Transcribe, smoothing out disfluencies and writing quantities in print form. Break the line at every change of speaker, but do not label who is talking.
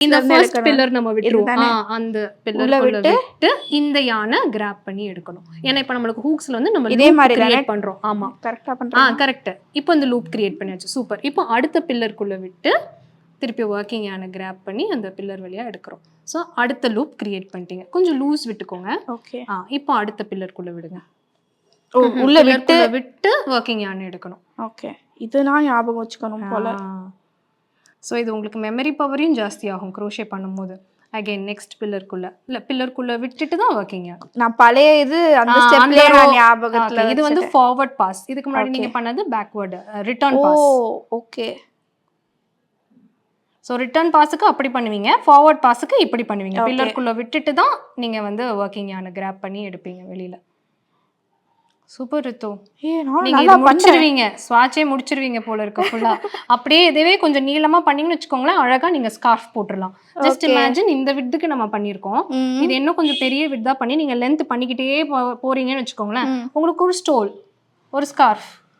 இந்த first pillar நம்ம விட்டுருவோம். அந்த பில்லர் விட்டு இந்த யானை கிராப் பண்ணி எடுக்கணும். ஏன்னா இப்ப நம்மளுக்கு ஹூக்ஸ்ல வந்து நம்ம இதே மாதிரி கிரியேட் பண்றோம். ஆமா
கரெக்டா பண்றோம்.
கரெக்ட். இப்போ இந்த லூப் கிரியேட் பண்ணியாச்சு. சூப்பர். இப்போ அடுத்த பில்லருக்குள்ள விட்டு திருப்பி ஒர்க்கிங் யானை கிராப் பண்ணி அந்த பில்லர் வழியா எடுக்கிறோம். ஸோ அடுத்த லூப் கிரியேட் பண்ணிட்டீங்க. கொஞ்சம் லூஸ் விட்டுக்கோங்க.
ஓகே.
இப்போ அடுத்த பில்லருக்குள்ள விடுங்க.
உள்ள
விட்டு ஒர்க்கிங் யானை எடுக்கணும்.
ஓகே. இது நான் ஞாபகம் வச்சுக்கணும் போல.
ஸோ இது உங்களுக்கு மெமரி பவரையும் ஜாஸ்தி ஆகும் க்ரோஷே பண்ணும்போது. அகைன் நெக்ஸ்ட் பில்லருக்குள்ள விட்டுட்டு தான் ஒர்க்கிங் யானை.
நான் பழைய இது அந்த ஸ்டெப்லயே நான் ஞாபகத்துல
இது வந்து ஃபார்வர்ட் பாஸ். இதுக்கு முன்னாடி நீங்க பண்ணது backward return pass.
Okay.
So return பாஸுக்கு அப்படி பண்ணுவீங்க, ஃபார்வர்ட் பாஸுக்கு இப்படி பண்ணுவீங்க. பில்லருக்குள்ள விட்டுட்டு தான் நீங்க வந்து ஒர்க்கிங் யானை கிராப் பண்ணி எடுப்பீங்க வெளியில. சூப்பர் ரித்து. நீங்க இத முடிச்சிருவீங்க. ஸ்வாட்சே முடிச்சிருவீங்க போல இருக்கு ஃபுல்லா. அப்படியே இதுவே கொஞ்சம் நீளமா பண்ணீங்கன்னு வச்சுக்கோங்களேன், அழகா நீங்க ஸ்கார்ஃப் போட்டுறலாம். ஜஸ்ட் இமேஜின் இந்த விட்க்கு நம்ம பண்ணியிருக்கோம். இது இன்னும் கொஞ்சம் பெரிய விட்டா பண்ணி நீங்க லென்த் பண்ணிக்கிட்டே போறீங்கன்னு வச்சுக்கோங்களேன், உங்களுக்கு ஒரு ஸ்டோல், ஒரு ஸ்கார்ஃப்